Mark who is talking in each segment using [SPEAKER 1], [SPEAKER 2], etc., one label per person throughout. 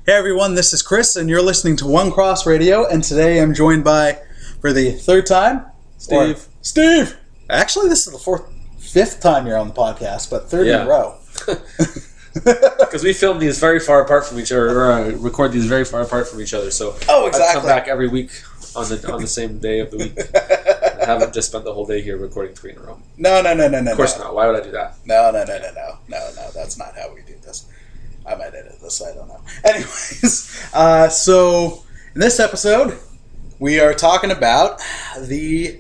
[SPEAKER 1] Hey everyone, this is Chris, and you're listening to One Cross Radio, and today I'm joined by, for the third time,
[SPEAKER 2] Steve.
[SPEAKER 1] Steve! Actually, this is the fifth time you're on the podcast, but third in a row.
[SPEAKER 2] Because we film these very far apart from each other, or record these very far apart from each other, so
[SPEAKER 1] exactly.
[SPEAKER 2] I come back every week on the same day of the week. I haven't just spent the whole day here recording 3 in a row.
[SPEAKER 1] No.
[SPEAKER 2] Of course not. Why would I do that?
[SPEAKER 1] No, that's not how we do this. I might edit this, I don't know. Anyways, so in this episode, we are talking about the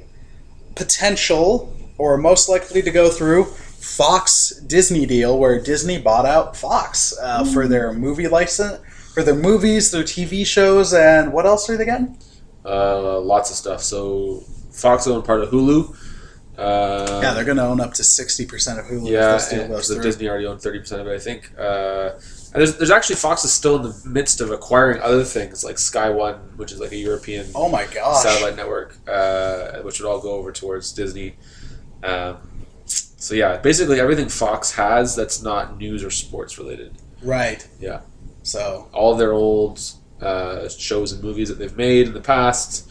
[SPEAKER 1] potential, or most likely to go through, Fox-Disney deal, where Disney bought out Fox for their movie license, for their movies, their TV shows, and what else are they getting?
[SPEAKER 2] Lots of stuff. So Fox owned part of Hulu.
[SPEAKER 1] They're going to own up to 60% of Hulu.
[SPEAKER 2] Yeah,
[SPEAKER 1] if this deal goes through.
[SPEAKER 2] Disney already owned 30% of it, I think. And there's actually, Fox is still in the midst of acquiring other things like Sky One, which is like a European satellite network, which would all go over towards Disney. So yeah, basically everything Fox has that's not news or sports related.
[SPEAKER 1] Right.
[SPEAKER 2] Yeah.
[SPEAKER 1] So
[SPEAKER 2] all of their old shows and movies that they've made in the past.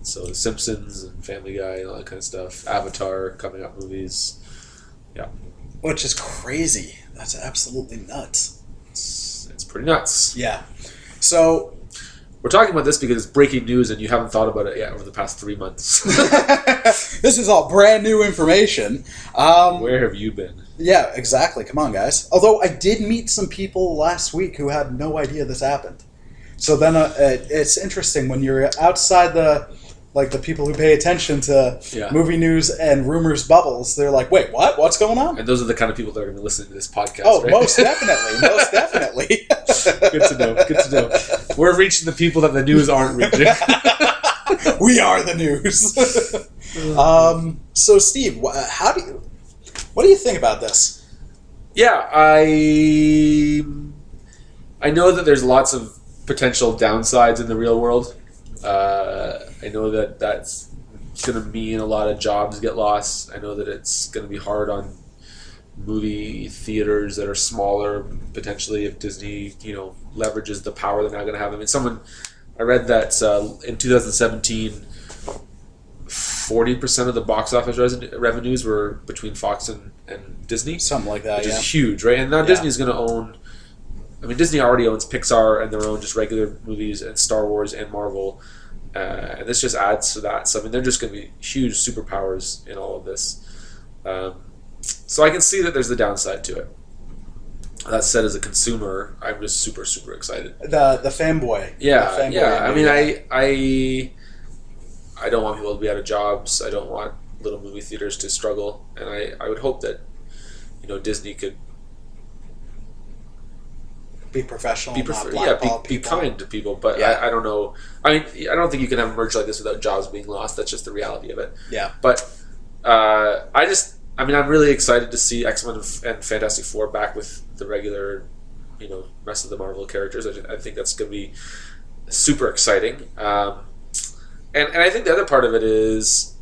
[SPEAKER 2] So The Simpsons and Family Guy and all that kind of stuff. Avatar, coming up movies. Yeah.
[SPEAKER 1] Which is crazy. That's absolutely nuts.
[SPEAKER 2] It's pretty nuts.
[SPEAKER 1] Yeah. So
[SPEAKER 2] we're talking about this because it's breaking news and you haven't thought about it yet over the past 3 months.
[SPEAKER 1] This is all brand new information.
[SPEAKER 2] Where have you been?
[SPEAKER 1] Yeah, exactly. Come on, guys. Although I did meet some people last week who had no idea this happened. So then it's interesting when you're outside the people who pay attention to movie news and rumors bubbles. They're like, wait, what? What's going on?
[SPEAKER 2] And those are the kind of people that are going to be listening to this podcast, right?
[SPEAKER 1] Most definitely. Most definitely.
[SPEAKER 2] Good to know. We're reaching the people that the news aren't reaching.
[SPEAKER 1] We are the news. So, Steve, what do you think about this?
[SPEAKER 2] Yeah, I know that there's lots of potential downsides in the real world. I know that that's going to mean a lot of jobs get lost. I know that it's going to be hard on movie theaters that are smaller, potentially, if Disney, leverages the power they're now going to have. I mean, I read that in 2017, 40% of the box office revenues were between Fox and Disney.
[SPEAKER 1] Something like that,
[SPEAKER 2] which is huge, right? And now Disney's going to own... I mean, Disney already owns Pixar and their own just regular movies and Star Wars and Marvel. And this just adds to that. So, I mean, they're just going to be huge superpowers in all of this. So I can see that there's the downside to it. That said, as a consumer, I'm just super, super excited.
[SPEAKER 1] The fanboy.
[SPEAKER 2] Yeah,
[SPEAKER 1] the fanboy.
[SPEAKER 2] Yeah. I mean, I don't want people to be out of jobs. I don't want little movie theaters to struggle. And I would hope that, Disney could
[SPEAKER 1] be professional,
[SPEAKER 2] be kind to people, but I don't know. I mean, I don't think you can have a merge like this without jobs being lost. That's just the reality of it.
[SPEAKER 1] Yeah.
[SPEAKER 2] But I'm really excited to see X-Men and Fantastic Four back with the regular, rest of the Marvel characters. I think that's going to be super exciting. And I think the other part of it is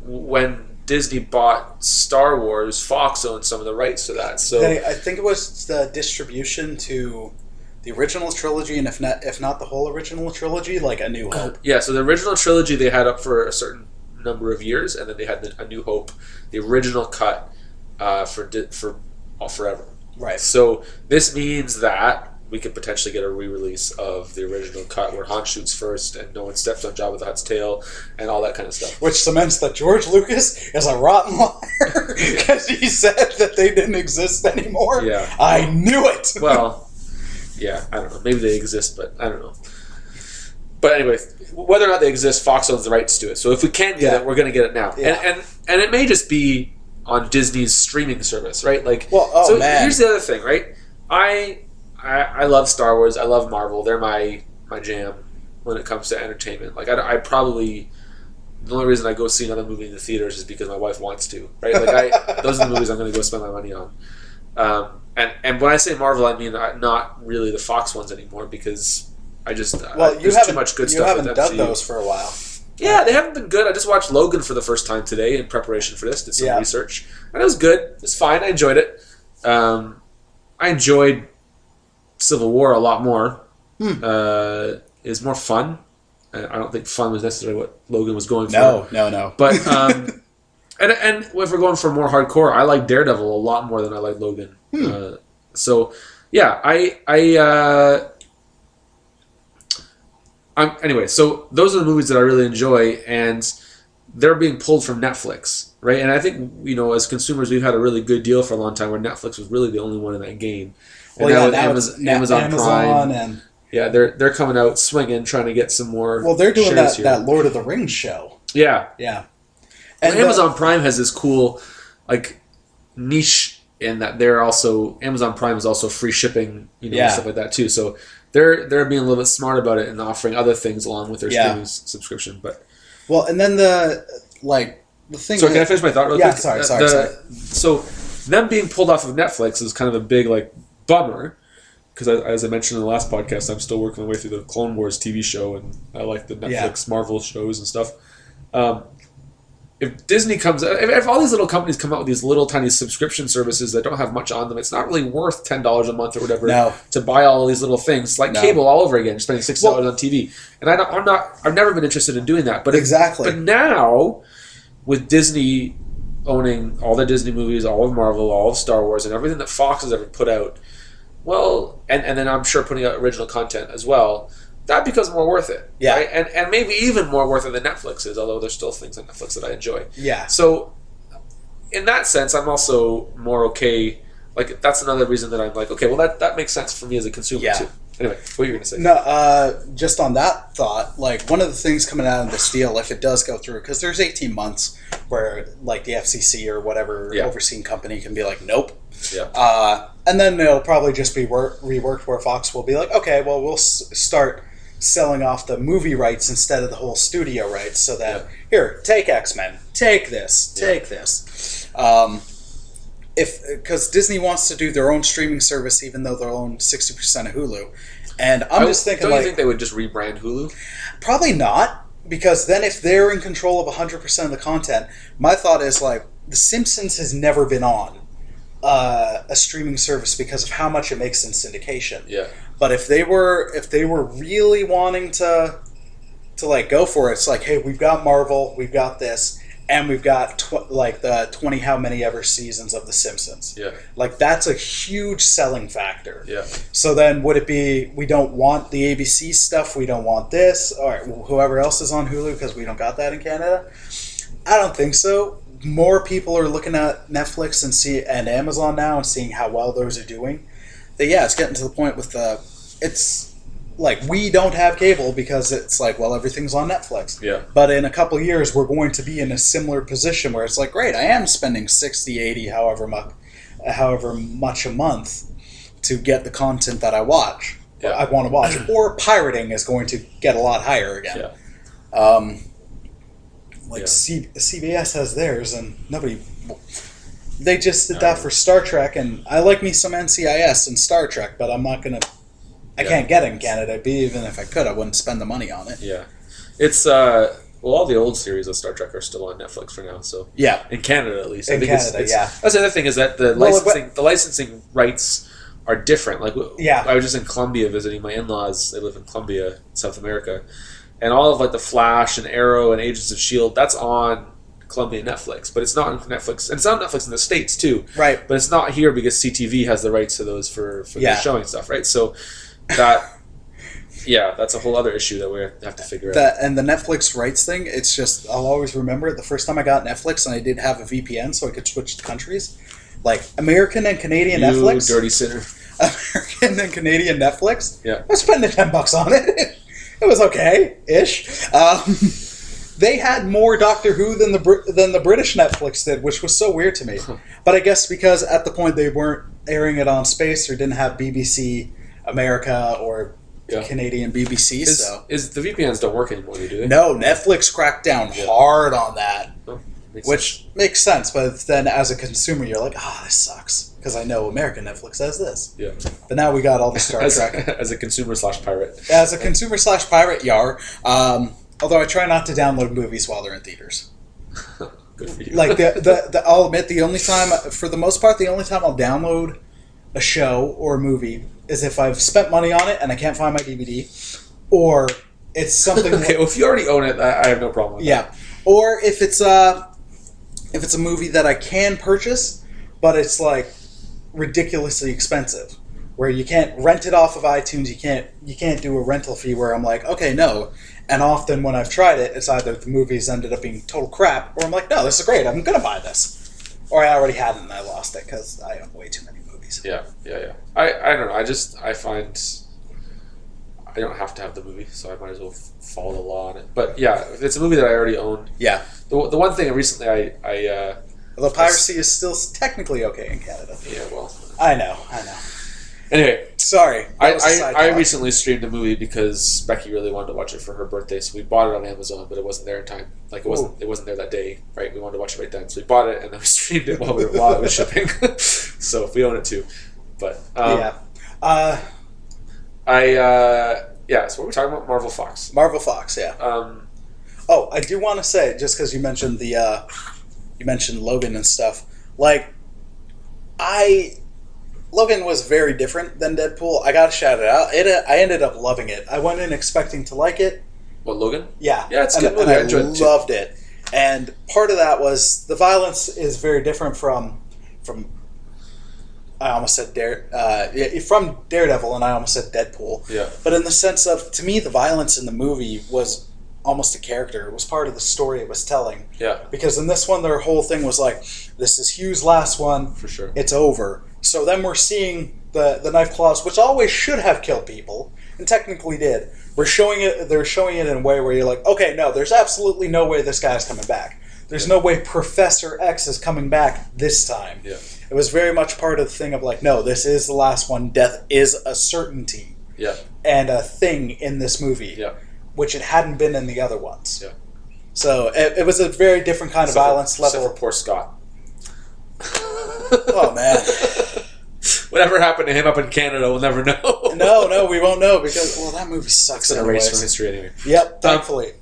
[SPEAKER 2] when Disney bought Star Wars, Fox owned some of the rights to that. So
[SPEAKER 1] I think it was the distribution to the original trilogy, and if not the whole original trilogy, like A New Hope.
[SPEAKER 2] Yeah, so the original trilogy they had up for a certain number of years, and then they had A New Hope, the original cut for all forever.
[SPEAKER 1] Right.
[SPEAKER 2] So this means that we could potentially get a re-release of the original cut where Han shoots first and no one steps on Jabba the Hutt's tail and all that kind of stuff.
[SPEAKER 1] Which cements that George Lucas is a rotten liar because he said that they didn't exist anymore.
[SPEAKER 2] Yeah.
[SPEAKER 1] I knew it!
[SPEAKER 2] Well, yeah, I don't know. Maybe they exist, but I don't know. But anyway, whether or not they exist, Fox owns the rights to it. So if we can get it, we're going to get it now. Yeah. And it may just be on Disney's streaming service, right? Like,
[SPEAKER 1] man.
[SPEAKER 2] Here's the other thing, right? I love Star Wars. I love Marvel. They're my jam when it comes to entertainment. Like I probably the only reason I go see another movie in the theaters is because my wife wants to. Right? Like those are the movies I'm going to go spend my money on. And when I say Marvel, I mean not really the Fox ones anymore because there's too much good stuff.
[SPEAKER 1] You haven't done those for a while.
[SPEAKER 2] Yeah, they haven't been good. I just watched Logan for the first time today in preparation for this. Did some research, and it was good. It was fine. I enjoyed it. I enjoyed Civil War a lot more. is more fun. I don't think fun was necessarily what Logan was going for.
[SPEAKER 1] No.
[SPEAKER 2] But and if we're going for more hardcore, I like Daredevil a lot more than I like Logan. So yeah, anyway. So those are the movies that I really enjoy, and they're being pulled from Netflix, right? And I think as consumers, we've had a really good deal for a long time, where Netflix was really the only one in that game. And now with Amazon Prime, and yeah, they're coming out swinging, trying to get some more.
[SPEAKER 1] Well, they're doing that Lord of the Rings show.
[SPEAKER 2] Yeah. And
[SPEAKER 1] Amazon
[SPEAKER 2] Prime has this cool, niche in that they're also Amazon Prime is also free shipping, and stuff like that too. So they're being a little bit smart about it and offering other things along with their streaming subscription. But
[SPEAKER 1] and then the thing.
[SPEAKER 2] So can I finish my thought real quick?
[SPEAKER 1] Sorry.
[SPEAKER 2] So them being pulled off of Netflix is kind of a big bummer. Because as I mentioned in the last podcast, I'm still working my way through the Clone Wars TV show, and I like the Netflix Marvel shows and stuff. If Disney comes, if all these little companies come out with these little tiny subscription services that don't have much on them, it's not really worth $10 a month or whatever to buy all these little things. It's cable all over again, spending $6 on TV. And I've never been interested in doing that. But
[SPEAKER 1] exactly.
[SPEAKER 2] But now, with Disney owning all the Disney movies, all of Marvel, all of Star Wars, and everything that Fox has ever put out. Well, and then I'm sure putting out original content as well, that becomes more worth it.
[SPEAKER 1] Yeah.
[SPEAKER 2] Right? And maybe even more worth it than Netflix is, although there's still things on Netflix that I enjoy.
[SPEAKER 1] Yeah.
[SPEAKER 2] So, in that sense, I'm also more okay. That's another reason that I'm okay, well, that makes sense for me as a consumer, too. Anyway, what were you going to say?
[SPEAKER 1] No, just on that thought, one of the things coming out of this deal, if it does go through, because there's 18 months where, the FCC or whatever overseeing company can be nope.
[SPEAKER 2] Yeah.
[SPEAKER 1] And then it'll probably just be reworked where Fox will be okay, well, we'll start selling off the movie rights instead of the whole studio rights, so that, here, take X-Men, take this. Because Disney wants to do their own streaming service, even though they own 60% of Hulu. And I'm just thinking,
[SPEAKER 2] don't you think they would just rebrand Hulu?
[SPEAKER 1] Probably not, because then if they're in control of 100% of the content, my thought is, The Simpsons has never been on a streaming service because of how much it makes in syndication.
[SPEAKER 2] Yeah.
[SPEAKER 1] But if they were really wanting to go for it, it's hey, we've got Marvel, we've got this, and we've got the 20 how many ever seasons of The Simpsons.
[SPEAKER 2] Yeah.
[SPEAKER 1] That's a huge selling factor.
[SPEAKER 2] Yeah.
[SPEAKER 1] So then would it be, we don't want the ABC stuff, we don't want this, or whoever else is on Hulu because we don't got that in Canada? I don't think so. More people are looking at Netflix and Amazon now and seeing how well those are doing. It's getting to the point with it's we don't have cable because it's everything's on Netflix.
[SPEAKER 2] Yeah.
[SPEAKER 1] But in a couple of years, we're going to be in a similar position where it's great, I am spending 60, 80, however much a month to get the content that I watch.
[SPEAKER 2] Yeah.
[SPEAKER 1] I want to watch. Or pirating is going to get a lot higher again.
[SPEAKER 2] Yeah.
[SPEAKER 1] CBS has theirs, and nobody. They just did that for Star Trek, and I like me some NCIS and Star Trek, but I'm not gonna. I can't get it in Canada. Even if I could, I wouldn't spend the money on it.
[SPEAKER 2] Yeah, it's all the old series of Star Trek are still on Netflix for now. So in Canada at least.
[SPEAKER 1] In Canada,
[SPEAKER 2] that's the other thing is that the licensing rights are different. I was just in Colombia visiting my in-laws. They live in Colombia, South America. And all of the Flash and Arrow and Agents of S.H.I.E.L.D., that's on Colombian Netflix. But it's not on Netflix. And it's on Netflix in the States, too.
[SPEAKER 1] Right.
[SPEAKER 2] But it's not here because CTV has the rights to those for their showing stuff, right? So that's a whole other issue that we have to figure out.
[SPEAKER 1] And the Netflix rights thing, it's just, I'll always remember it. The first time I got Netflix, and I did have a VPN so I could switch countries, American and Canadian Netflix.
[SPEAKER 2] You dirty sinner.
[SPEAKER 1] American and Canadian Netflix.
[SPEAKER 2] Yeah.
[SPEAKER 1] I was spending $10 on it. It was okay-ish. They had more Doctor Who than the British Netflix did, which was so weird to me. But I guess because at the point they weren't airing it on Space or didn't have BBC America or Canadian BBC.
[SPEAKER 2] Is the VPNs don't work anymore, do they?
[SPEAKER 1] No, Netflix cracked down hard on that,
[SPEAKER 2] which
[SPEAKER 1] makes sense. But then as a consumer, you're this sucks. Because I know American Netflix has this.
[SPEAKER 2] Yeah.
[SPEAKER 1] But now we got all the Star Trek.
[SPEAKER 2] As a consumer/pirate.
[SPEAKER 1] As a consumer/pirate, yar. Although I try not to download movies while they're in theaters.
[SPEAKER 2] Good for you.
[SPEAKER 1] I'll admit, for the most part, the only time I'll download a show or a movie is if I've spent money on it and I can't find my DVD, or it's something.
[SPEAKER 2] Okay, well, if you already own it, I have no problem with that.
[SPEAKER 1] Or if it's a movie that I can purchase, but it's like ridiculously expensive, where you can't rent it off of iTunes. You can't do a rental fee where I'm like, okay, no. And often when I've tried it, it's either the movies ended up being total crap, or I'm like, no, this is great. I'm gonna buy this. Or I already had it and I lost it because I own way too many movies.
[SPEAKER 2] Yeah. I don't know. I find I don't have to have the movie, so I might as well follow the law on it. But yeah, if it's a movie that I already own.
[SPEAKER 1] Yeah.
[SPEAKER 2] The one thing recently
[SPEAKER 1] Although piracy is still technically okay in Canada.
[SPEAKER 2] Yeah, well.
[SPEAKER 1] I know.
[SPEAKER 2] Anyway,
[SPEAKER 1] sorry.
[SPEAKER 2] I recently streamed a movie because Becky really wanted to watch it for her birthday, so we bought it on Amazon, but it wasn't there in time. Like it wasn't there that day, right? We wanted to watch it right then, so we bought it and then we streamed it while it was shipping. So we own it too. But
[SPEAKER 1] yeah.
[SPEAKER 2] So what were we talking about? Marvel Fox.
[SPEAKER 1] Marvel Fox, yeah. I do want to say, just because you mentioned you mentioned Logan and stuff, like Logan was very different than Deadpool. I gotta shout it out. I ended up loving it. I went in expecting to like it.
[SPEAKER 2] What, Logan?
[SPEAKER 1] Yeah.
[SPEAKER 2] Yeah, it's a good movie.
[SPEAKER 1] I
[SPEAKER 2] enjoyed it too.
[SPEAKER 1] loved it. And part of that was the violence is very different from I almost said from Daredevil, and I almost said Deadpool.
[SPEAKER 2] Yeah.
[SPEAKER 1] But in the sense of, to me, the violence in the movie was almost a character. It was part of the story it was telling.
[SPEAKER 2] Yeah.
[SPEAKER 1] Because in this one, their whole thing was like, this is Hugh's last one.
[SPEAKER 2] For sure.
[SPEAKER 1] It's over. So then we're seeing the knife claws, which always should have killed people, and technically did. They're showing it in a way where you're like, okay, no, there's absolutely no way this guy's coming back. There's no way Professor X is coming back this time.
[SPEAKER 2] Yeah.
[SPEAKER 1] It was very much part of the thing of like, no, this is the last one. Death is a certainty.
[SPEAKER 2] Yeah.
[SPEAKER 1] And a thing in this movie.
[SPEAKER 2] Yeah.
[SPEAKER 1] Which it hadn't been in the other ones.
[SPEAKER 2] Yeah.
[SPEAKER 1] So it was a very different kind of violence level.
[SPEAKER 2] Except for poor Scott.
[SPEAKER 1] Oh, man.
[SPEAKER 2] Whatever happened to him up in Canada, we'll never know.
[SPEAKER 1] No, we won't know because, well, that movie sucks.
[SPEAKER 2] It's an erase from history anyway.
[SPEAKER 1] Yep, thankfully.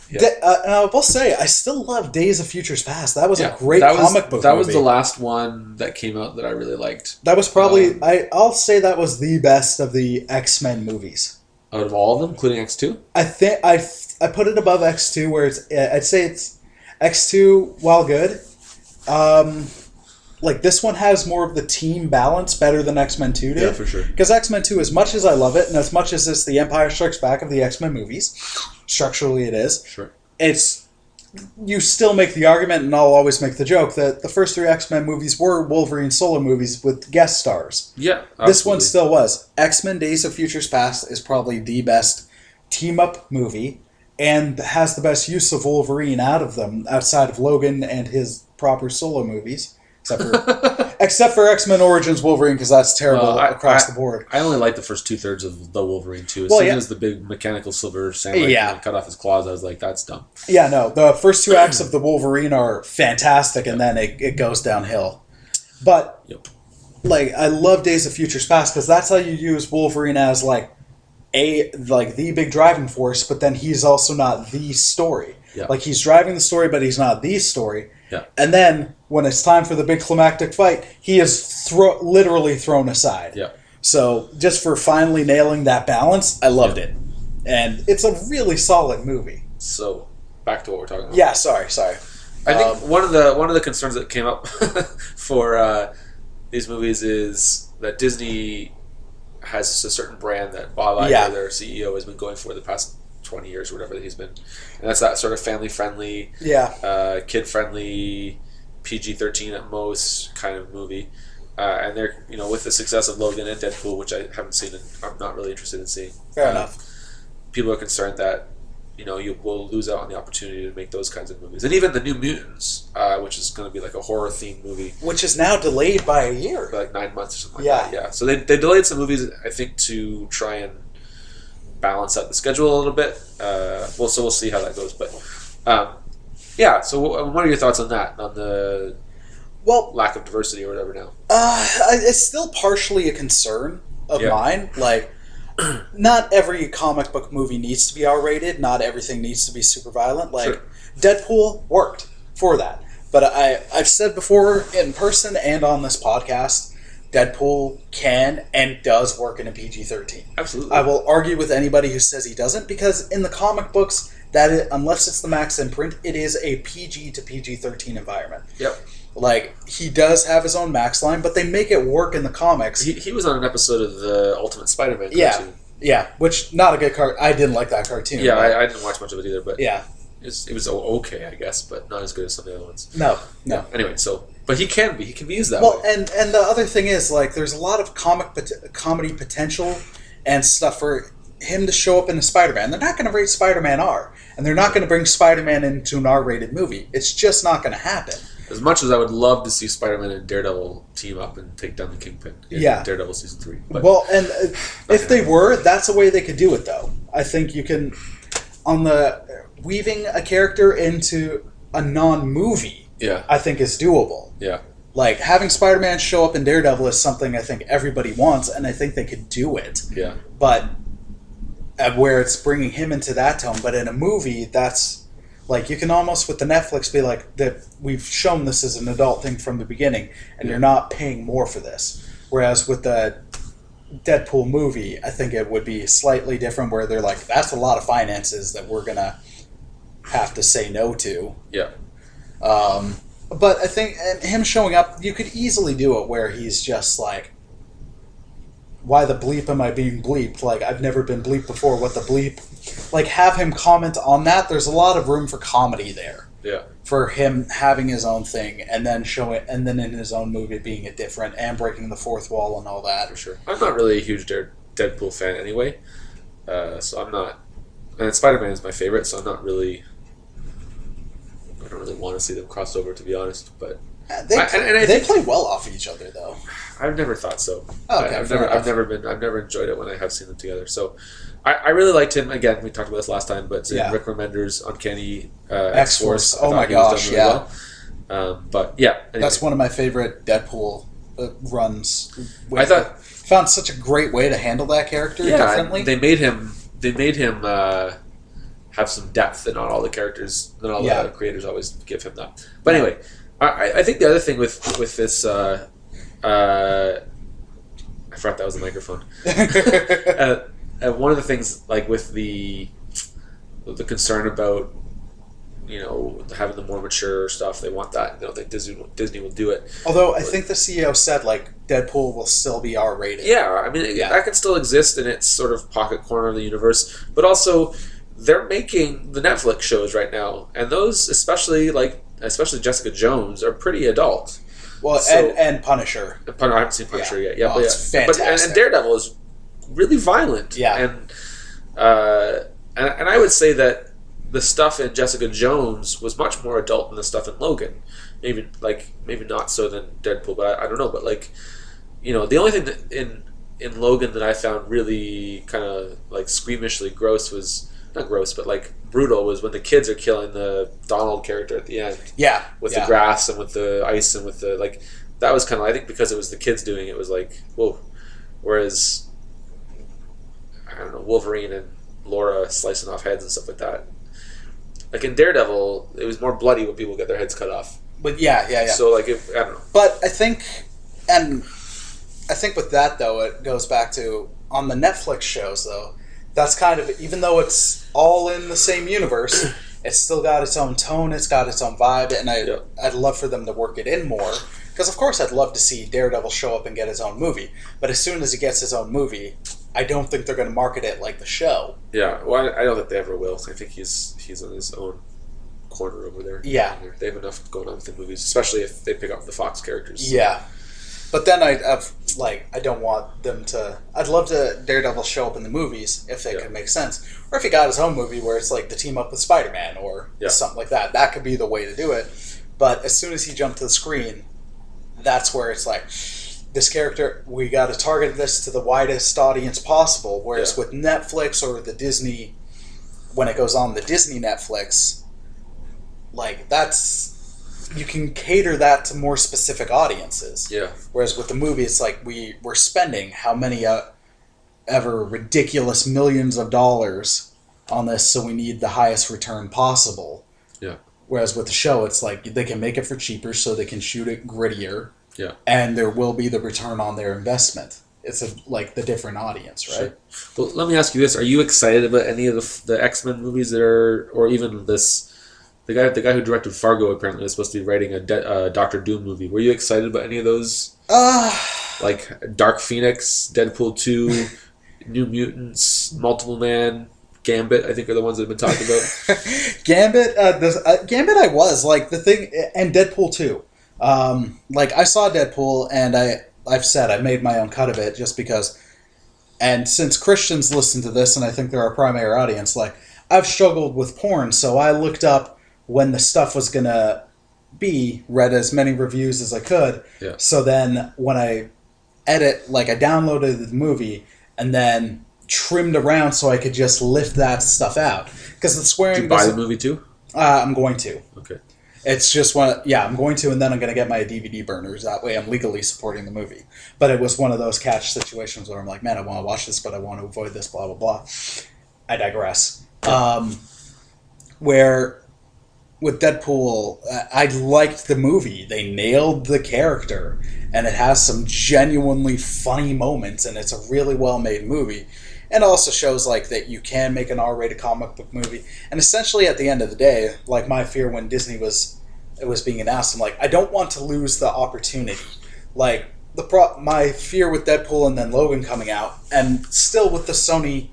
[SPEAKER 2] Yeah.
[SPEAKER 1] And I will say, I still love Days of Futures Past. That was a great comic book movie.
[SPEAKER 2] That was the last one that came out that I really liked.
[SPEAKER 1] That was probably, I'll say that was the best of the X-Men movies.
[SPEAKER 2] Out of all of them, including X2?
[SPEAKER 1] I think I put it above X2, where I'd say it's X2, while good. Like, this one has more of the team balance better than X-Men 2 did.
[SPEAKER 2] Yeah, for sure.
[SPEAKER 1] Because X-Men 2, as much as I love it, and as much as it's the Empire Strikes Back of the X-Men movies, structurally it is,
[SPEAKER 2] sure.
[SPEAKER 1] You still make the argument, and I'll always make the joke, that the first 3 X-Men movies were Wolverine solo movies with guest stars.
[SPEAKER 2] Yeah, absolutely.
[SPEAKER 1] This one still was. X-Men Days of Futures Past is probably the best team-up movie, and has the best use of Wolverine out of them, outside of Logan and his proper solo movies. Except for X-Men Origins Wolverine, because that's terrible across the board.
[SPEAKER 2] I only like the first 2/3 of the Wolverine too. As soon as the big mechanical silver samurai cut off his claws, I was like, "That's dumb." Yeah, no, the first 2 acts of the Wolverine are fantastic, and then it goes downhill. But like, I love Days of Futures Past because that's how you use Wolverine as like the big driving force, but then he's also not the story. Yeah. Like, he's driving the story, but he's not the story. Yeah.
[SPEAKER 1] And then, when it's time for the big climactic fight, he is literally thrown aside.
[SPEAKER 2] Yeah.
[SPEAKER 1] So, just for finally nailing that balance, I loved it. And it's a really solid movie.
[SPEAKER 2] So, back to what we're talking about.
[SPEAKER 1] Yeah, sorry.
[SPEAKER 2] I think one of the concerns that came up for these movies is that Disney has a certain brand that Bob Iger, their CEO, has been going for the past 20 years or whatever that he's been, and that's that sort of family-friendly, kid-friendly, PG-13 at most kind of movie. And they're, with the success of Logan and Deadpool, which I haven't seen and I'm not really interested in seeing.
[SPEAKER 1] Fair enough.
[SPEAKER 2] People are concerned that you will lose out on the opportunity to make those kinds of movies, and even the New Mutants, which is going to be like a horror-themed movie,
[SPEAKER 1] which is now delayed by a year,
[SPEAKER 2] for like 9 months or something like that. Yeah. So they delayed some movies, I think, to try and balance out the schedule a little bit. We'll see how that goes. But so what are your thoughts on that? On the lack of diversity or whatever now?
[SPEAKER 1] It's still partially a concern of mine. Like, not every comic book movie needs to be R-rated. Not everything needs to be super violent. Like, Deadpool worked for that. But I've said before in person and on this podcast Deadpool can and does work in a PG-13.
[SPEAKER 2] Absolutely.
[SPEAKER 1] I will argue with anybody who says he doesn't, because in the comic books, unless it's the Max imprint, it is a PG to PG-13 environment.
[SPEAKER 2] Yep.
[SPEAKER 1] Like, he does have his own Max line, but they make it work in the comics.
[SPEAKER 2] He was on an episode of the Ultimate Spider-Man
[SPEAKER 1] cartoon. Yeah, which, not a good cartoon. I didn't like that cartoon.
[SPEAKER 2] Yeah, I didn't watch much of it either, but
[SPEAKER 1] yeah,
[SPEAKER 2] it was okay, I guess, but not as good as some of the other ones.
[SPEAKER 1] No.
[SPEAKER 2] Anyway, but he can be used that
[SPEAKER 1] way.
[SPEAKER 2] Well,
[SPEAKER 1] and the other thing is, like, there's a lot of comedy potential and stuff for him to show up in the Spider-Man. They're not going to rate Spider-Man R, and they're not going to bring Spider-Man into an R-rated movie. It's just not going to happen.
[SPEAKER 2] As much as I would love to see Spider-Man and Daredevil team up and take down the Kingpin in Daredevil Season 3. But
[SPEAKER 1] well, and if they were, that's a way they could do it, though. I think you can, on the weaving a character into a non-movie, I think is doable.
[SPEAKER 2] Yeah.
[SPEAKER 1] Like, having Spider-Man show up in Daredevil is something I think everybody wants, and I think they could do it.
[SPEAKER 2] Yeah.
[SPEAKER 1] But where it's bringing him into that tone, but in a movie, that's... Like, you can almost, with the Netflix, be like, that we've shown this as an adult thing from the beginning, and you're not paying more for this. Whereas with the Deadpool movie, I think it would be slightly different, where they're like, that's a lot of finances that we're going to have to say no to.
[SPEAKER 2] Yeah.
[SPEAKER 1] But I think him showing up, you could easily do it where he's just like, why the bleep am I being bleeped? Like, I've never been bleeped before. What the bleep? Like, have him comment on that. There's a lot of room for comedy there.
[SPEAKER 2] Yeah.
[SPEAKER 1] For him having his own thing and then and then in his own movie being it different and breaking the fourth wall and all that.
[SPEAKER 2] For sure. I'm not really a huge Deadpool fan anyway, so I'm not. And Spider-Man is my favorite, so I don't really want to see them cross over, to be honest. But
[SPEAKER 1] they play well off each other, though.
[SPEAKER 2] I've never thought so.
[SPEAKER 1] Okay,
[SPEAKER 2] I've never enjoyed it when I have seen them together. So I really liked him. Again, we talked about this last time, but Rick Remender's Uncanny X-Force.
[SPEAKER 1] Oh my gosh,
[SPEAKER 2] really well. But yeah, anyway.
[SPEAKER 1] That's one of my favorite Deadpool runs.
[SPEAKER 2] I thought
[SPEAKER 1] found such a great way to handle that character differently.
[SPEAKER 2] They made him have some depth that not all the characters, that all the creators always give him that. But anyway, I think the other thing with this, I forgot that was a microphone. One of the things, like with the concern about, having the more mature stuff, they want that. They don't think Disney will do it.
[SPEAKER 1] Although I think the CEO said, like, Deadpool will still be R-rated.
[SPEAKER 2] Yeah, I mean, that can still exist in its sort of pocket corner of the universe. But also, they're making the Netflix shows right now, and those, especially Jessica Jones, are pretty adult.
[SPEAKER 1] Well, and Punisher.
[SPEAKER 2] I haven't seen Punisher yet. Yeah,
[SPEAKER 1] it's fantastic.
[SPEAKER 2] And Daredevil is really violent.
[SPEAKER 1] Yeah.
[SPEAKER 2] And I would say that the stuff in Jessica Jones was much more adult than the stuff in Logan. Maybe not so than Deadpool, but I don't know. But the only thing that in Logan that I found really kind of like squeamishly gross was not gross, but like brutal, was when the kids are killing the Donald character at the end.
[SPEAKER 1] Yeah.
[SPEAKER 2] With the grass and with the ice and with the that was kind of, I think because it was the kids doing it, was like, whoa. Whereas I don't know, Wolverine and Laura slicing off heads and stuff like that. Like in Daredevil, it was more bloody when people get their heads cut off.
[SPEAKER 1] But yeah.
[SPEAKER 2] So I don't know.
[SPEAKER 1] But I think with that though, it goes back to on the Netflix shows though. That's kind of, even though it's all in the same universe, it's still got its own tone, it's got its own vibe, and I'd love for them to work it in more. Because, of course, I'd love to see Daredevil show up and get his own movie. But as soon as he gets his own movie, I don't think they're going to market it like the show.
[SPEAKER 2] Yeah, well, I don't think they ever will. I think he's on his own corner over there.
[SPEAKER 1] Yeah.
[SPEAKER 2] They have enough going on with the movies, especially if they pick up the Fox characters.
[SPEAKER 1] Yeah. But then I don't want them to... I'd love to Daredevil show up in the movies if they could make sense. Or if he got his own movie where it's like the team up with Spider-Man or something like that. That could be the way to do it. But as soon as he jumped to the screen, that's where it's like, this character, we got to target this to the widest audience possible. Whereas with Netflix or the Disney, when it goes on the Disney Netflix, like that's... You can cater that to more specific audiences.
[SPEAKER 2] Yeah.
[SPEAKER 1] Whereas with the movie, it's like we're spending how many ever ridiculous millions of dollars on this, so we need the highest return possible.
[SPEAKER 2] Yeah.
[SPEAKER 1] Whereas with the show, it's like they can make it for cheaper, so they can shoot it grittier.
[SPEAKER 2] Yeah.
[SPEAKER 1] And there will be the return on their investment. It's like the different audience, right?
[SPEAKER 2] Sure. Well, let me ask you this: are you excited about any of the X-Men movies that are, or even this? The guy who directed Fargo apparently is supposed to be writing a Doctor Doom movie. Were you excited about any of those? Like Dark Phoenix, Deadpool 2, New Mutants, Multiple Man, Gambit, I think are the ones that have been talked about.
[SPEAKER 1] Gambit I was, like, the thing, and Deadpool 2. Like, I saw Deadpool, and I've said I made my own cut of it just because, and since Christians listen to this, and I think they're our primary audience, like, I've struggled with porn, so I looked up when the stuff was going to be, read as many reviews as I could.
[SPEAKER 2] Yeah.
[SPEAKER 1] So then when I edit, like, I downloaded the movie and then trimmed around so I could just lift that stuff out. Because the swearing...
[SPEAKER 2] Did you buy the movie too?
[SPEAKER 1] I'm going to.
[SPEAKER 2] Okay.
[SPEAKER 1] It's just I'm going to, and then I'm going to get my DVD burners. That way I'm legally supporting the movie. But it was one of those catch situations where I'm like, man, I want to watch this, but I want to avoid this, blah, blah, blah. I digress. Where... with Deadpool, I liked the movie. They nailed the character, and it has some genuinely funny moments, and it's a really well-made movie. And it also shows like that you can make an R-rated comic book movie. And essentially, at the end of the day, like my fear when Disney was being announced, I'm like, I don't want to lose the opportunity. Like my fear with Deadpool and then Logan coming out, and still with the Sony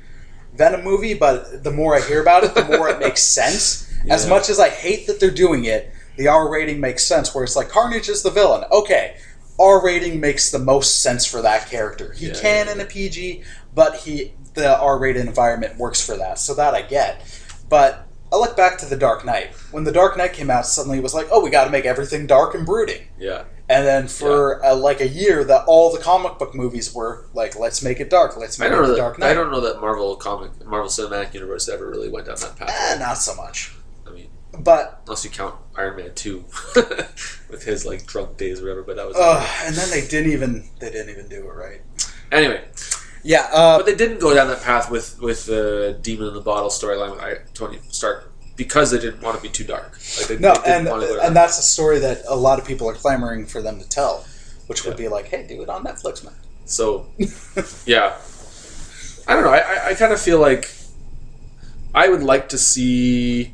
[SPEAKER 1] Venom movie. But the more I hear about it, the more it makes sense. Yeah. As much as I hate that they're doing it, the R rating makes sense, where it's like, Carnage is the villain. Okay, R rating makes the most sense for that character. He can in a PG, but the R rated environment works for that, so that I get. But I look back to The Dark Knight. When The Dark Knight came out, suddenly it was like, oh, we got to make everything dark and brooding.
[SPEAKER 2] Yeah.
[SPEAKER 1] And then for like a year, that all the comic book movies were like, let's make it dark. Let's make it The Dark Knight.
[SPEAKER 2] I don't know that Marvel Cinematic Universe ever really went down that path.
[SPEAKER 1] Not so much.
[SPEAKER 2] But unless you count Iron Man 2 with his like drunk days or whatever, but that was
[SPEAKER 1] and then they didn't even do it right.
[SPEAKER 2] Anyway,
[SPEAKER 1] yeah,
[SPEAKER 2] but they didn't go down that path with the Demon in the Bottle storyline with Tony Stark because they didn't want to be too dark. Like
[SPEAKER 1] and that's a story that a lot of people are clamoring for them to tell, which would be like, hey, do it on Netflix, man.
[SPEAKER 2] So, yeah, I don't know. I kind of feel like I would like to see.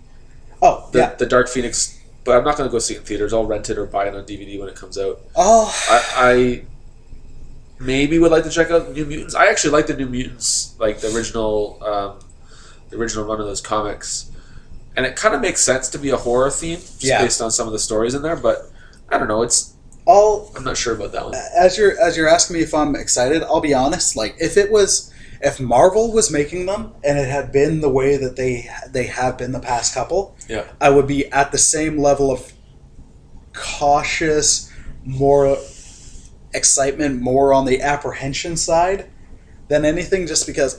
[SPEAKER 2] The Dark Phoenix, but I'm not going to go see it in theaters. I'll rent it or buy it on DVD when it comes out. I maybe would like to check out New Mutants. I actually like the New Mutants, like the original run of those comics, and it kind of makes sense to be a horror theme just based on some of the stories in there. But I don't know. I'm not sure about that one.
[SPEAKER 1] As you're asking me if I'm excited, I'll be honest. Like if Marvel was making them and it had been the way that they have been the past couple, I would be at the same level of cautious, more excitement, more on the apprehension side than anything, just because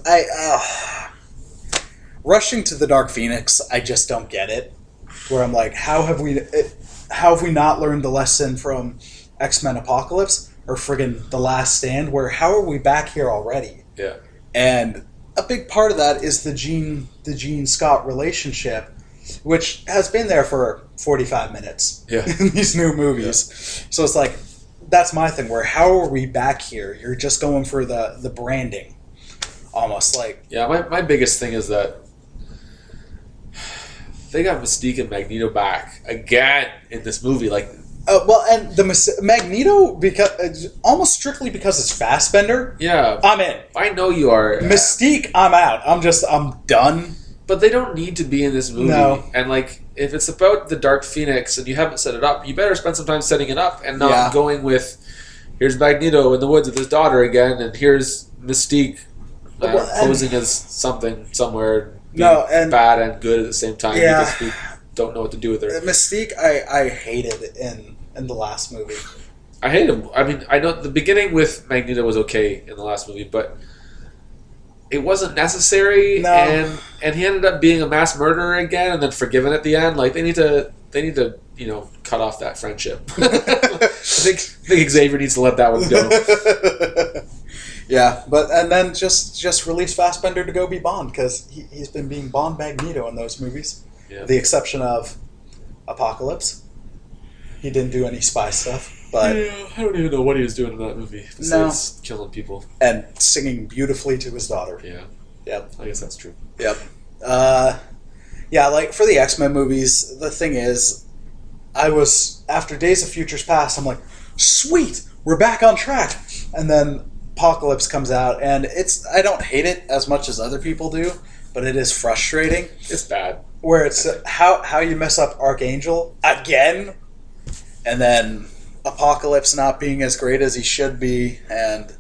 [SPEAKER 1] rushing to the Dark Phoenix, I just don't get it. Where I'm like, how have we not learned the lesson from X-Men Apocalypse or friggin' The Last Stand, where how are we back here already?
[SPEAKER 2] Yeah.
[SPEAKER 1] And a big part of that is the Jean Scott relationship, which has been there for 45 minutes in these new movies. Yeah. So it's like, that's my thing, where how are we back here? You're just going for the branding. Almost like...
[SPEAKER 2] Yeah, my biggest thing is that they got Mystique and Magneto back again in this movie. Like,
[SPEAKER 1] and the Magneto, almost strictly because it's Fassbender.
[SPEAKER 2] Yeah,
[SPEAKER 1] I'm in.
[SPEAKER 2] I know you are.
[SPEAKER 1] Mystique, I'm out. I'm done.
[SPEAKER 2] But they don't need to be in this movie.
[SPEAKER 1] No.
[SPEAKER 2] And like, if it's about the Dark Phoenix and you haven't set it up, you better spend some time setting it up and not going with, here's Magneto in the woods with his daughter again, and here's Mystique posing as something somewhere, being bad and good at the same time because we don't know what to do with her.
[SPEAKER 1] Mystique, I hated in the last movie.
[SPEAKER 2] I hate him. I mean, I know the beginning with Magneto was okay in the last movie, but it wasn't necessary.
[SPEAKER 1] No.
[SPEAKER 2] And he ended up being a mass murderer again, and then forgiven at the end. Like they need to cut off that friendship. I think Xavier needs to let that one go.
[SPEAKER 1] Yeah, and then just release Fassbender to go be Bond, because he's been being Bond Magneto in those movies.
[SPEAKER 2] Yeah.
[SPEAKER 1] The exception of Apocalypse. He didn't do any spy stuff. But
[SPEAKER 2] I don't even know what he was doing in that movie besides killing people
[SPEAKER 1] and singing beautifully to his daughter.
[SPEAKER 2] Yeah.
[SPEAKER 1] Yep.
[SPEAKER 2] I guess that's true.
[SPEAKER 1] Yep. Yeah, like for the X-Men movies, the thing is, after Days of Futures Past, I'm like, sweet, we're back on track. And then Apocalypse comes out, and I don't hate it as much as other people do, but it is frustrating.
[SPEAKER 2] It's bad.
[SPEAKER 1] Where it's how you mess up Archangel again, and then Apocalypse not being as great as he should be, and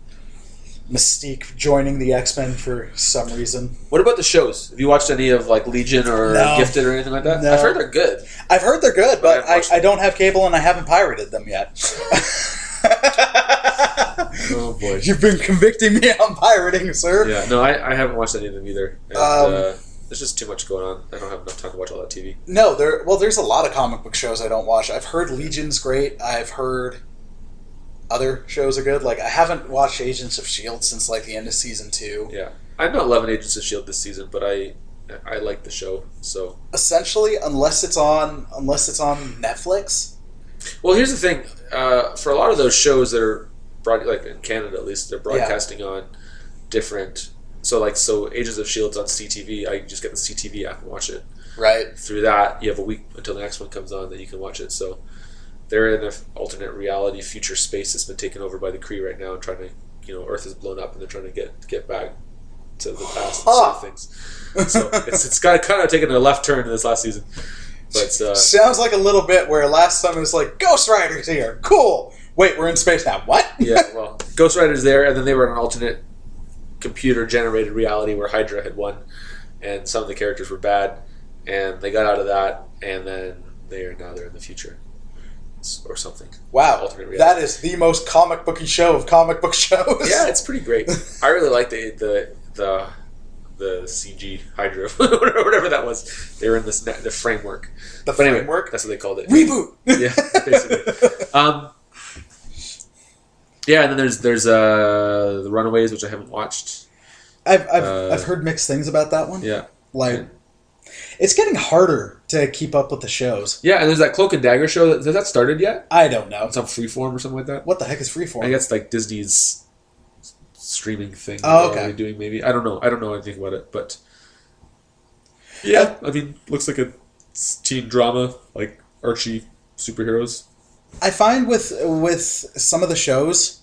[SPEAKER 1] Mystique joining the X-Men for some reason.
[SPEAKER 2] What about the shows? Have you watched any of like Legion or Gifted or anything like that?
[SPEAKER 1] No.
[SPEAKER 2] I've heard they're good.
[SPEAKER 1] I've heard they're good, but I don't have cable and I haven't pirated them yet.
[SPEAKER 2] Oh boy.
[SPEAKER 1] You've been convicting me on pirating, sir.
[SPEAKER 2] Yeah, no, I haven't watched any of them either. And, there's just too much going on. I don't have enough time to watch all that TV.
[SPEAKER 1] No, there's a lot of comic book shows I don't watch. I've heard Legion's great. I've heard other shows are good. Like, I haven't watched Agents of S.H.I.E.L.D. since, like, the end of Season 2.
[SPEAKER 2] Yeah. I'm not loving Agents of S.H.I.E.L.D. this season, but I like the show, so...
[SPEAKER 1] Essentially, unless it's on Netflix.
[SPEAKER 2] Well, here's the thing. For a lot of those shows that are, like, in Canada at least, they're broadcasting on different... So Agents of S.H.I.E.L.D.'s on CTV. I just get the CTV app and watch it.
[SPEAKER 1] Right.
[SPEAKER 2] Through that, you have a week until the next one comes on that you can watch it. So they're in an alternate reality, future space that's been taken over by the Kree right now, and trying to, Earth is blown up, and they're trying to get back to the past and sort of things. So it's kind of taken a left turn in this last season. But
[SPEAKER 1] sounds like a little bit where last time it was like Ghost Rider's here, cool. Wait, we're in space now. What?
[SPEAKER 2] Yeah, well, Ghost Rider's there, and then they were in an alternate computer-generated reality where Hydra had won, and some of the characters were bad, and they got out of that, and then they're in the future, or something.
[SPEAKER 1] Wow,
[SPEAKER 2] alternate reality.
[SPEAKER 1] That is the most comic booky show of comic book shows.
[SPEAKER 2] Yeah, it's pretty great. I really like the CG Hydra, whatever that was. They were in the framework.
[SPEAKER 1] The framework? Anyway,
[SPEAKER 2] that's what they called it.
[SPEAKER 1] Reboot.
[SPEAKER 2] Yeah, basically. Yeah, and then there's the Runaways, which I haven't watched.
[SPEAKER 1] I've heard mixed things about that one.
[SPEAKER 2] Yeah,
[SPEAKER 1] it's getting harder to keep up with the shows.
[SPEAKER 2] Yeah, and there's that Cloak and Dagger show. Has that started yet?
[SPEAKER 1] I don't know.
[SPEAKER 2] It's on Freeform or something like that.
[SPEAKER 1] What the heck is Freeform?
[SPEAKER 2] I guess like Disney's streaming thing.
[SPEAKER 1] Oh, okay.
[SPEAKER 2] They're doing maybe. I don't know. I don't know anything about it, but yeah, I mean, looks like a teen drama, like Archie superheroes.
[SPEAKER 1] I find with some of the shows,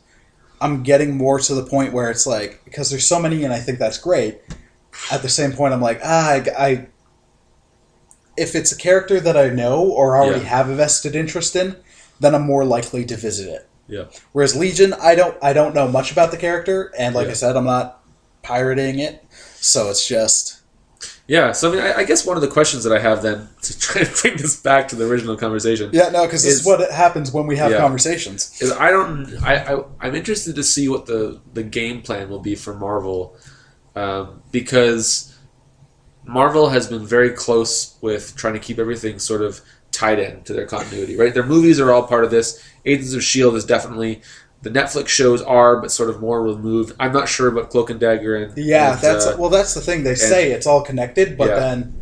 [SPEAKER 1] I'm getting more to the point where it's like, because there's so many and I think that's great, at the same point I'm like, if it's a character that I know or already have a vested interest in, then I'm more likely to visit it.
[SPEAKER 2] Yeah.
[SPEAKER 1] Whereas Legion, I don't know much about the character, and like I said, I'm not pirating it, so it's just...
[SPEAKER 2] Yeah, so I mean, I guess one of the questions that I have then, to try to bring this back to the original conversation...
[SPEAKER 1] Yeah, no, because this is what happens when we have conversations.
[SPEAKER 2] Is I'm interested to see what the game plan will be for Marvel, because Marvel has been very close with trying to keep everything sort of tied in to their continuity, right? Their movies are all part of this. Agents of S.H.I.E.L.D. is definitely... The Netflix shows are, but sort of more removed. I'm not sure about Cloak and Dagger and
[SPEAKER 1] that's the thing. They say it's all connected, but then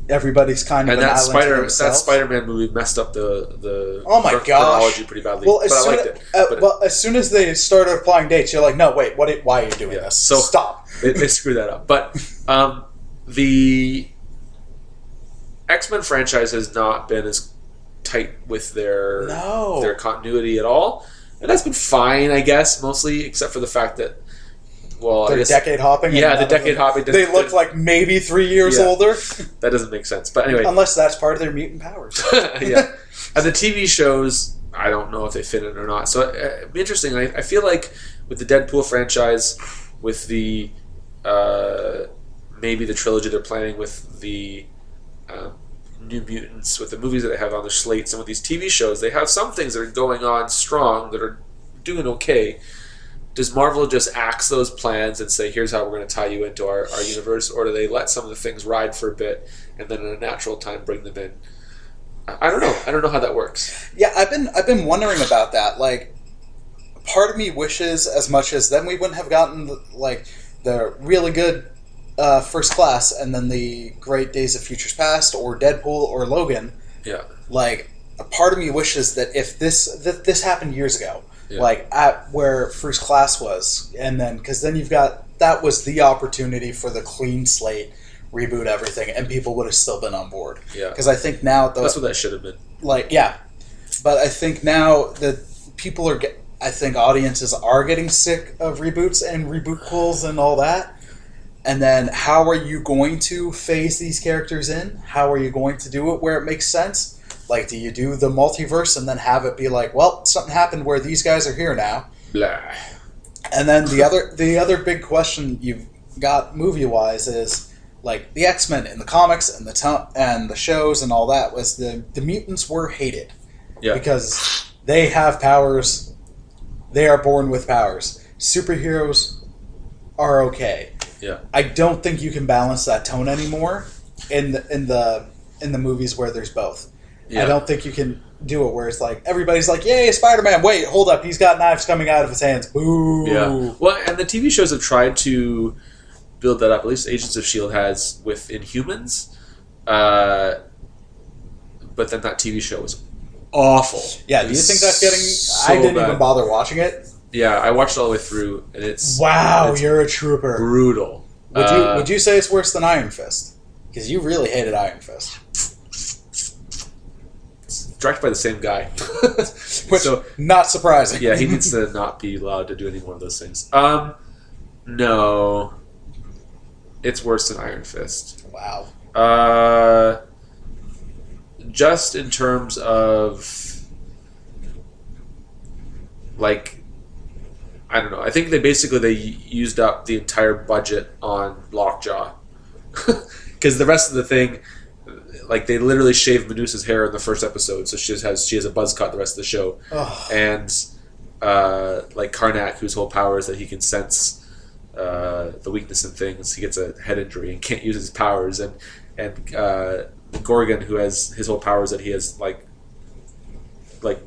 [SPEAKER 1] everybody's kind of
[SPEAKER 2] and
[SPEAKER 1] an
[SPEAKER 2] that
[SPEAKER 1] island
[SPEAKER 2] that Spider-Man movie messed up the
[SPEAKER 1] oh my
[SPEAKER 2] chronology pretty badly.
[SPEAKER 1] Well,
[SPEAKER 2] but I liked it.
[SPEAKER 1] As soon as they started applying dates, you're like, no, wait, why are you doing this?
[SPEAKER 2] So
[SPEAKER 1] stop.
[SPEAKER 2] They screwed that up. But the X-Men franchise has not been as tight with their continuity at all. And that's been fine, I guess, mostly, except for the fact that,
[SPEAKER 1] they're decade hopping.
[SPEAKER 2] Yeah, the decade hopping.
[SPEAKER 1] They look like maybe 3 years older.
[SPEAKER 2] That doesn't make sense. But anyway.
[SPEAKER 1] Unless that's part of their mutant powers.
[SPEAKER 2] Yeah. And the TV shows, I don't know if they fit in or not. So it'd be interesting. I feel like with the Deadpool franchise, with the maybe the trilogy they're planning with the New Mutants, with the movies that they have on their slate, some of these TV shows, they have some things that are going on strong, that are doing okay. Does Marvel just axe those plans and say, here's how we're going to tie you into our universe, or do they let some of the things ride for a bit and then at a natural time bring them in? I don't know. I don't know how that works.
[SPEAKER 1] Yeah, I've been wondering about that. Like, part of me wishes, as much as then we wouldn't have gotten the really good First Class and then the great Days of Futures Past or Deadpool or Logan.
[SPEAKER 2] Yeah.
[SPEAKER 1] Like, a part of me wishes that if this happened years ago,
[SPEAKER 2] Yeah.
[SPEAKER 1] like at where First Class was, and then because then you've got that was the opportunity for the clean slate, reboot everything, and people would have still been on board.
[SPEAKER 2] Yeah.
[SPEAKER 1] Because I think now
[SPEAKER 2] That's what that should have been.
[SPEAKER 1] like yeah, but I think now that people are I think audiences are getting sick of reboots and rebootquels and all that. And then how are you going to phase these characters in? How are you going to do it where it makes sense? Like, do you do the multiverse and then have it be like, well, something happened where these guys are here now?
[SPEAKER 2] Blah.
[SPEAKER 1] And then the other big question you've got movie-wise is, like, the X-Men in the comics and the shows and all that was the mutants were hated.
[SPEAKER 2] Yeah.
[SPEAKER 1] Because they have powers. They are born with powers. Superheroes are okay.
[SPEAKER 2] Yeah.
[SPEAKER 1] I don't think you can balance that tone anymore in the movies where there's both. Yeah. I don't think you can do it where it's like everybody's like, "Yay, Spider-Man!" Wait, hold up, he's got knives coming out of his hands. Boo!
[SPEAKER 2] Yeah. Well, and the TV shows have tried to build that up. At least Agents of S.H.I.E.L.D. has with Inhumans, but then that TV show was awful.
[SPEAKER 1] Yeah. Do you think that's getting?
[SPEAKER 2] So
[SPEAKER 1] I didn't
[SPEAKER 2] bad.
[SPEAKER 1] even bother watching it.
[SPEAKER 2] Yeah, I watched it all the way through, and it's
[SPEAKER 1] You're a trooper.
[SPEAKER 2] brutal.
[SPEAKER 1] Would you say it's worse than Iron Fist? Because you really hated Iron Fist.
[SPEAKER 2] It's directed by the same guy.
[SPEAKER 1] Which,
[SPEAKER 2] so,
[SPEAKER 1] not surprising.
[SPEAKER 2] yeah, he needs to not be allowed to do any more of those things. No. It's worse than Iron Fist.
[SPEAKER 1] Wow.
[SPEAKER 2] Just in terms of, like, I don't know. I think they used up the entire budget on Lockjaw. Because the rest of the thing, like, they literally shaved Medusa's hair in the first episode, so she has a buzz cut the rest of the show.
[SPEAKER 1] Ugh.
[SPEAKER 2] And like Karnak, whose whole power is that he can sense the weakness in things. He gets a head injury and can't use his powers, and Gorgon, who has his whole power is that he has like